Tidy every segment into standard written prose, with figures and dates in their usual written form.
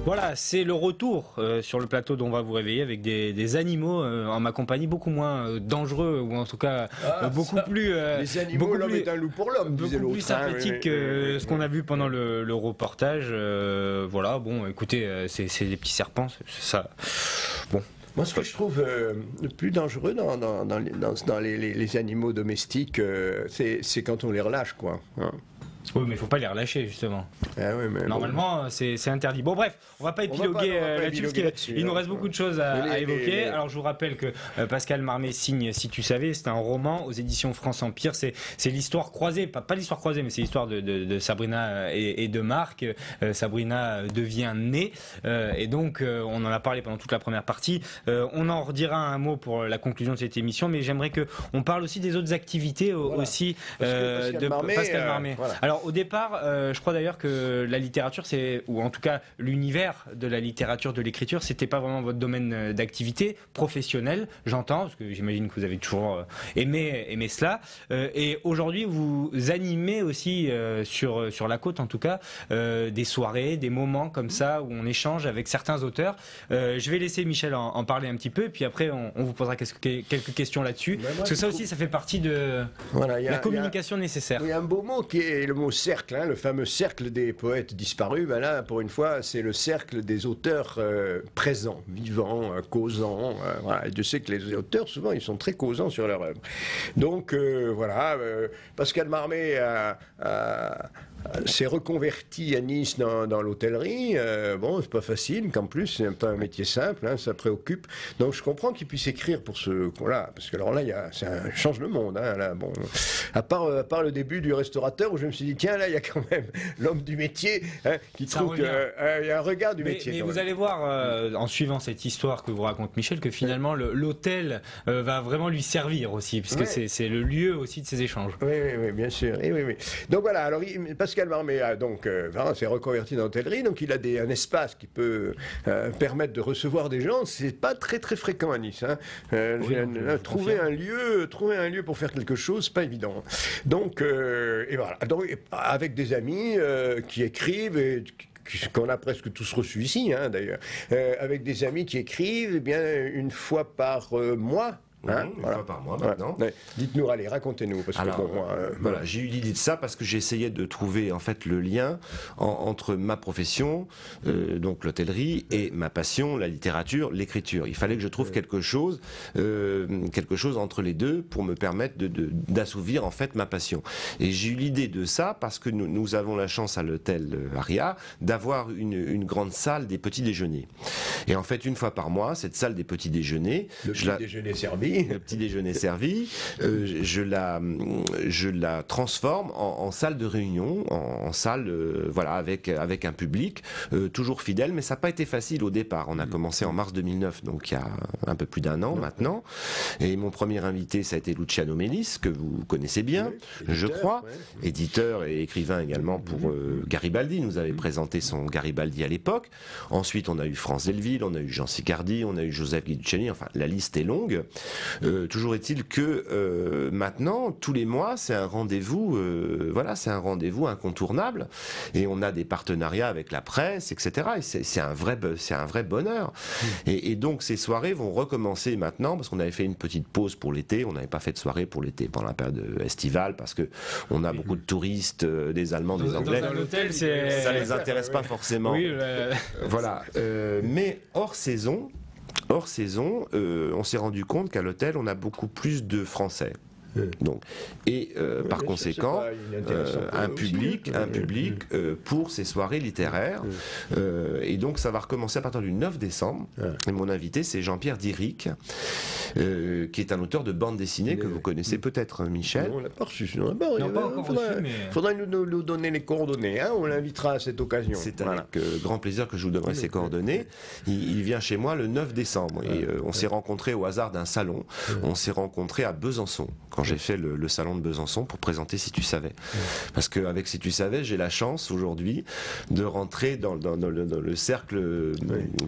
Voilà, c'est le retour sur le plateau dont on va vous réveiller avec des animaux en ma compagnie beaucoup moins dangereux ou en tout cas beaucoup plus les animaux, l'homme est un loup pour l'homme, disait l'autre. Beaucoup plus sympathique que ce qu'on a vu pendant le reportage. Voilà, bon, écoutez, c'est des petits serpents, c'est ça. Bon. Moi, ce que je trouve le plus dangereux dans les animaux domestiques, c'est quand on les relâche, quoi. Hein. Oui, mais il ne faut pas les relâcher, justement. Ah oui, mais normalement, c'est interdit. Bon, bref, on ne va pas épiloguer là-dessus, parce qu'il nous reste beaucoup de choses à évoquer. Alors, je vous rappelle que Pascal Marmé signe Si tu savais, c'est un roman aux éditions France Empire. C'est l'histoire croisée, pas l'histoire croisée, mais c'est l'histoire de Sabrina et de Marc. Sabrina devient née, et donc, on en a parlé pendant toute la première partie. On en redira un mot pour la conclusion de cette émission, mais j'aimerais qu'on parle aussi des autres activités aussi de Pascal Marmé. Voilà. Alors, au départ, je crois d'ailleurs que la littérature, ou en tout cas l'univers de la littérature, de l'écriture, c'était pas vraiment votre domaine d'activité professionnelle, j'entends, parce que j'imagine que vous avez toujours aimé cela. Et aujourd'hui, vous animez aussi sur la côte, en tout cas, des soirées, des moments comme ça où on échange avec certains auteurs. Je vais laisser Michel en parler un petit peu, et puis après, on vous posera quelques questions là-dessus, parce que ça aussi, ça fait partie de la communication nécessaire. Il y a un beau mot qui est le mot cercle, hein, le fameux cercle des poètes disparus. Ben là, pour une fois, c'est le cercle des auteurs présents, vivants, causants. Voilà. Et je sais que les auteurs, souvent, ils sont très causants sur leur œuvre. Donc, voilà, Pascal Marmé s'est reconverti à Nice dans l'hôtellerie. Bon, c'est pas facile, qu'en plus, c'est pas un métier simple, hein, ça préoccupe. Donc, je comprends qu'il puisse écrire pour ce coup-là, parce que alors là, ça change le monde. Hein, là, bon, à part le début du restaurateur, où je me suis dit, tiens, là, il y a quand même l'homme du métier hein, qui trouve qu'il y a un regard du métier. Mais vous allez voir, en suivant cette histoire que vous raconte Michel, que finalement, l'hôtel va vraiment lui servir aussi, puisque c'est le lieu aussi de ces échanges. Oui, bien sûr. Oui. Donc voilà, alors Pascal Marmé s'est reconverti dans l'hôtellerie, donc il a un espace qui peut permettre de recevoir des gens. C'est pas très très fréquent à Nice. Hein. Trouver un lieu pour faire quelque chose, c'est pas évident. Donc et voilà. Donc avec des amis qui écrivent et qu'on a presque tous reçus ici, hein, d'ailleurs, avec des amis qui écrivent, eh bien une fois par mois. Hein, une fois par mois maintenant. Ouais. Dites-nous, allez, racontez-nous. Voilà, j'ai eu l'idée de ça parce que j'essayais de trouver en fait le lien entre ma profession, donc l'hôtellerie, et ma passion, la littérature, l'écriture. Il fallait que je trouve quelque chose entre les deux pour me permettre d'assouvir en fait ma passion. Et j'ai eu l'idée de ça parce que nous avons la chance à l'hôtel Aria d'avoir une grande salle des petits déjeuners. Et en fait, une fois par mois, cette salle des petits déjeuners, le petit déjeuner servi, je la transforme en salle de réunion, en salle voilà, avec un public toujours fidèle, mais ça n'a pas été facile au départ. On a commencé en mars 2009, donc il y a un peu plus d'un an maintenant. Et mon premier invité, ça a été Luciano Melis, que vous connaissez bien, je crois, éditeur et écrivain également pour Garibaldi. Nous avait présenté son Garibaldi à l'époque. Ensuite, on a eu France Delville, on a eu Jean Sicardi, on a eu Joseph Guiducciani, enfin la liste est longue. Toujours est-il que maintenant, tous les mois, c'est un rendez-vous, c'est un rendez-vous incontournable, et on a des partenariats avec la presse, etc. Et c'est un vrai bonheur. Et donc ces soirées vont recommencer maintenant, parce qu'on avait fait une petite pause pour l'été. On n'avait pas fait de soirée pour l'été pendant la période estivale, parce que on a beaucoup de touristes, des Allemands, des Anglais. Dans l'hôtel, ça les intéresse pas forcément. Oui, voilà. Mais hors saison, on s'est rendu compte qu'à l'hôtel, on a beaucoup plus de Français. Donc, par conséquent, un public pour ces soirées littéraires. Et donc, ça va recommencer à partir du 9 décembre. Et mon invité, c'est Jean-Pierre Diric, qui est un auteur de bande dessinée que vous connaissez peut-être, Michel. On l'a pas reçu. Il faudrait nous donner les coordonnées. Hein, on l'invitera à cette occasion. C'est avec grand plaisir que je vous donnerai ses coordonnées. Il vient chez moi le 9 décembre. Et on s'est rencontrés au hasard d'un salon. On s'est rencontrés à Besançon. quand j'ai fait le salon de Besançon pour présenter Si tu savais. Parce qu'avec Si tu savais, j'ai la chance aujourd'hui de rentrer dans le cercle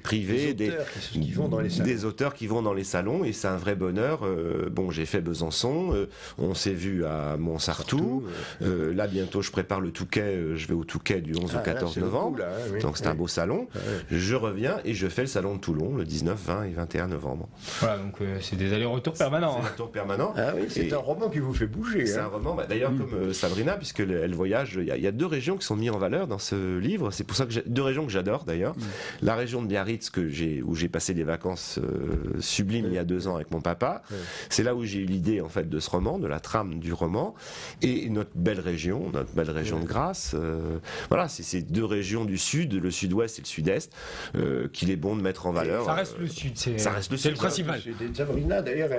privé des auteurs qui vont dans les salons, et c'est un vrai bonheur. Bon, j'ai fait Besançon, on s'est vu à Montsartou, là bientôt je prépare le Touquet, je vais au Touquet du 11 au 14 novembre, donc c'est un beau salon. Je reviens et je fais le salon de Toulon le 19, 20 et 21 novembre. Voilà, donc c'est des allers-retours permanents. C'est un retour permanent. Ah oui, c'est un roman qui vous fait bouger. C'est un roman, d'ailleurs comme Sabrina, puisqu'elle voyage, il y a 2 régions qui sont mises en valeur dans ce livre, c'est pour ça que 2 régions que j'adore d'ailleurs. La région de Biarritz où j'ai passé des vacances sublimes il y a 2 ans avec mon papa, c'est là où j'ai eu l'idée en fait de ce roman, de la trame du roman, et notre belle région de Grasse. Voilà, c'est ces 2 régions du sud, le sud-ouest et le sud-est, qu'il est bon de mettre en valeur. Ça reste le sud, c'est le principal. Sabrina, d'ailleurs,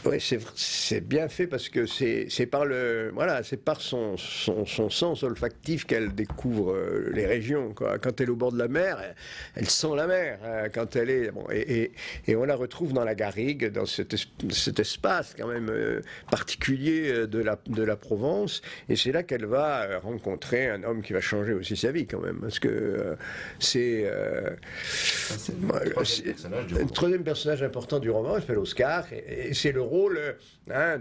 oui, c'est bien fait parce que c'est par son sens olfactif qu'elle découvre les régions, quoi. Quand elle est au bord de la mer, elle sent la mer. Quand elle est et on la retrouve dans la garrigue, dans cet espace quand même particulier de la Provence. Et c'est là qu'elle va rencontrer un homme qui va changer aussi sa vie quand même, parce que c'est le 3e personnage important du roman. Il s'appelle Oscar. Et c'est le rôle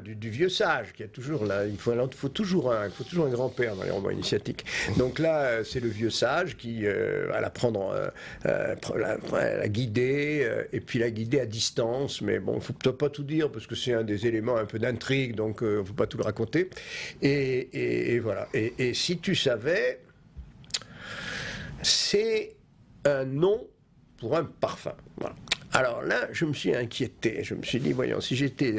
du vieux sage qui a toujours là. Il faut toujours un grand-père dans les romans initiatiques. Donc là, c'est le vieux sage qui va la prendre, la guider, et puis la guider à distance. Mais bon, il ne faut peut-être pas tout dire parce que c'est un des éléments un peu d'intrigue, donc il ne faut pas tout le raconter. Et voilà. Et si tu savais, c'est un nom pour un parfum. Voilà. Alors là, je me suis inquiété. Je me suis dit, voyons, si j'étais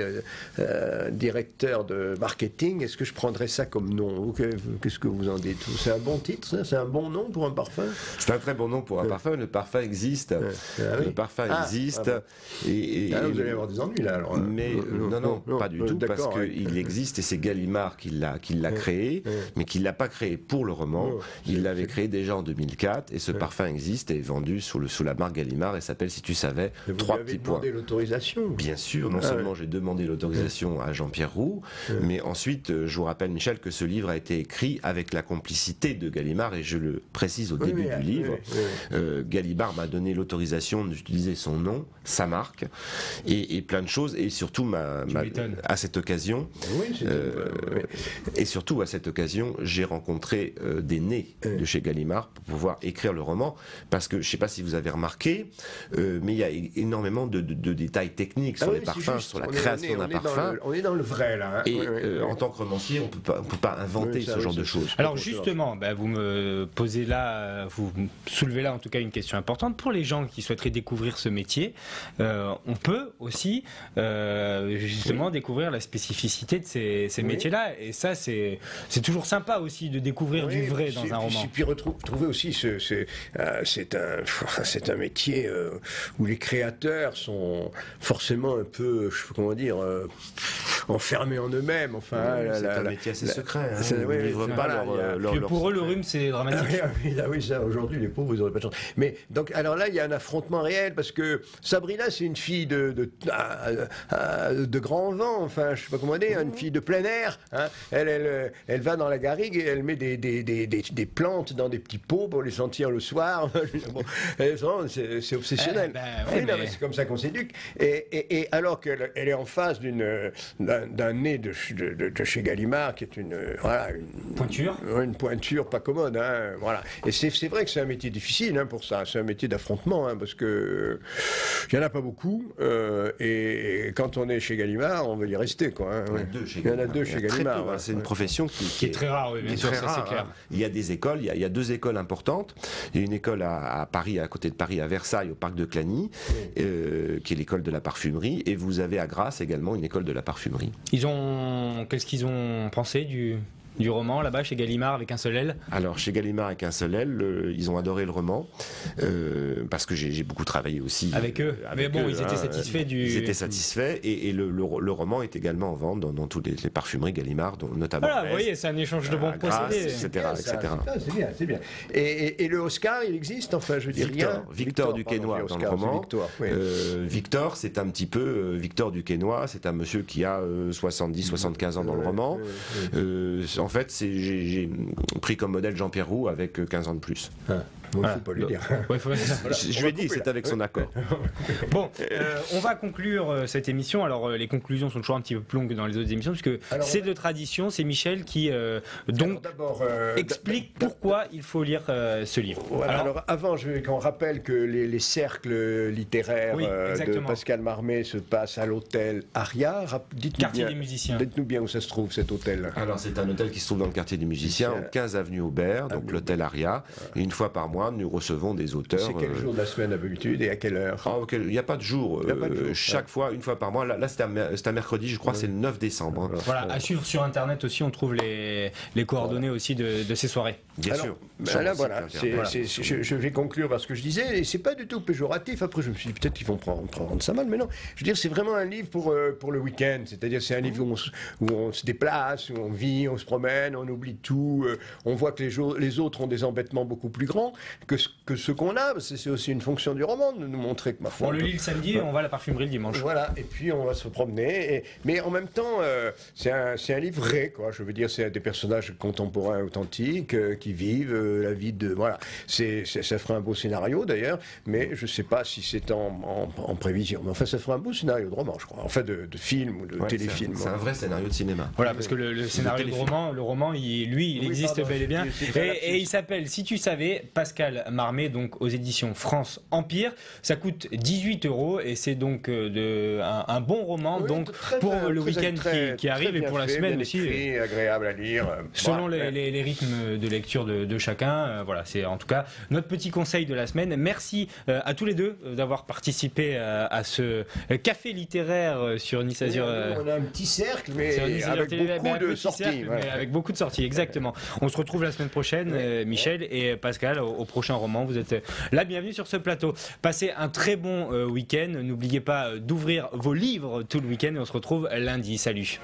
directeur de marketing, est-ce que je prendrais ça comme nom? Qu'est-ce que vous en dites? C'est un bon titre, ça? C'est un bon nom pour un parfum? C'est un très bon nom pour un parfum. Le parfum existe. Le parfum existe. Et vous allez avoir des ennuis là. Alors. Mais non, pas du tout, parce qu'il existe et c'est Gallimard qui l'a créé, mais qui ne l'a pas créé pour le roman. Il l'avait créé déjà en 2004 et ce parfum existe et est vendu sous la marque Gallimard et s'appelle Si tu savais. Vous 3 avez petits points. demandé l'autorisation. Bien sûr, non seulement j'ai demandé l'autorisation à Jean-Pierre Roux, mais ensuite, je vous rappelle, Michel, que ce livre a été écrit avec la complicité de Gallimard, et je le précise au début du livre. Gallimard m'a donné l'autorisation d'utiliser son nom, sa marque, et plein de choses, et surtout à cette occasion, j'ai rencontré des nés de chez Gallimard pour pouvoir écrire le roman, parce que je ne sais pas si vous avez remarqué, mais il y a énormément de détails techniques sur les parfums, sur la création d'un parfum. On est dans le vrai là. Et en tant que romancier, on peut pas inventer ce genre de choses. Alors justement, vous me posez là, vous soulevez là en tout cas une question importante pour les gens qui souhaiteraient découvrir ce métier. On peut aussi justement découvrir la spécificité de ces métiers-là, et ça c'est toujours sympa aussi de découvrir du vrai dans un roman. Et puis retrouver aussi c'est un métier où les créateurs sont forcément un peu, comment dire, enfermés en eux-mêmes. Enfin, c'est un métier assez secret. Ils ne livrent pas leur pour eux, le rhume, c'est dramatique. Oui, ça, aujourd'hui, les pauvres, ils n'auraient pas de chance. Mais donc, alors là, il y a un affrontement réel parce que Sabrina, c'est une fille de grand vent. Enfin, je ne sais pas comment dire, une fille de plein air. Hein. Elle va dans la garrigue et elle met des plantes dans des petits pots pour les sentir le soir. Bon, c'est obsessionnel. C'est comme ça qu'on s'éduque. Et alors qu'elle est en face d'un nez de chez Gallimard, qui est une pointure. Une pointure pas commode. Hein, voilà. Et c'est vrai que c'est un métier difficile pour ça. C'est un métier d'affrontement, parce que il n'y en a pas beaucoup. Et quand on est chez Gallimard, on veut y rester. Quoi, il y en a 2 chez Gallimard. C'est une profession qui est très rare, oui, bien sûr, ça c'est clair. Il y a des écoles, il y a 2 écoles importantes. Il y a une école à Paris, à côté de Paris, à Versailles, au parc de Clagny, qui est l'école de la parfumerie, et vous avez à Grasse également une école de la parfumerie. Qu'est-ce qu'ils ont pensé du roman là-bas chez Gallimard avec un seul L? Alors chez Gallimard avec un seul L, ils ont adoré le roman parce que j'ai beaucoup travaillé aussi avec eux. Mais bon, ils étaient satisfaits du. Ils étaient satisfaits et le roman est également en vente dans toutes les parfumeries Gallimard, dont notamment. Voilà, vous voyez, c'est un échange de bons procédés, etc. C'est bien, c'est bien. Et le Oscar, il existe, enfin, je veux dire, Victor Duquesnoy dans le roman. Victor, c'est un petit peu Victor Duquesnoy, c'est un monsieur qui a 70-75 ans dans le roman. En fait, j'ai pris comme modèle Jean-Pierre Roux avec 15 ans de plus. Voilà. Faut pas lui dire. Je lui ai dit, c'est avec son accord. Bon, on va conclure cette émission. Alors, les conclusions sont toujours un petit peu plus longues que dans les autres émissions, puisque c'est de tradition. C'est Michel qui explique pourquoi il faut lire ce livre. Voilà, alors avant, je veux qu'on rappelle que les cercles littéraires de Pascal Marmé se passent à l'hôtel Aria. Quartier des musiciens. Dites-nous bien où ça se trouve, cet hôtel. Alors, c'est un hôtel qui se trouve dans le quartier des musiciens, 15 avenue Aubert, donc l'hôtel Aria. Et une fois par mois, nous recevons des auteurs. C'est quel jour de la semaine d'habitude et à quelle heure? Il n'y a pas de jour. Chaque fois, une fois par mois. Là c'est un mercredi, je crois, c'est le 9 décembre. Voilà, à suivre sur Internet aussi, on trouve les coordonnées aussi de ces soirées. Bien sûr. Voilà, je vais conclure par ce que je disais, et c'est pas du tout péjoratif. Après, je me suis dit peut-être qu'ils vont prendre ça mal, mais non. Je veux dire, c'est vraiment un livre pour le week-end. C'est-à-dire, c'est un livre où on se déplace, où on vit, on se promène, on oublie tout. On voit que les autres ont des embêtements beaucoup plus grands que ce qu'on a. C'est aussi une fonction du roman, de nous montrer que ma foi. On le lit le samedi et on va à la parfumerie le dimanche. Voilà, et puis on va se promener. Mais en même temps, c'est un livre vrai, quoi. Je veux dire, c'est des personnages contemporains authentiques qui vivent la vie de. Voilà. Ça ferait un beau scénario d'ailleurs, mais je ne sais pas si c'est en prévision. Mais enfin, ça ferait un beau scénario de roman, je crois. Enfin, de film ou de téléfilm. C'est un vrai scénario de cinéma. Voilà, parce que le scénario de roman, il existe bel et bien. Et il s'appelle Si tu savais, Pascal Marmé, donc aux éditions France Empire. Ça coûte 18 € et c'est donc un bon roman donc pour le week-end qui arrive et pour la semaine aussi. Écrit, agréable à lire. Selon les rythmes de lecture de chacun. Voilà, c'est en tout cas notre petit conseil de la semaine. Merci à tous les deux d'avoir participé à ce café littéraire sur Nice Azur. On a un petit cercle, mais avec beaucoup de sorties, exactement. On se retrouve la semaine prochaine, Michel et Pascal, au prochain roman. Vous êtes la bienvenue sur ce plateau. Passez un très bon week-end. N'oubliez pas d'ouvrir vos livres tout le week-end et on se retrouve lundi. Salut.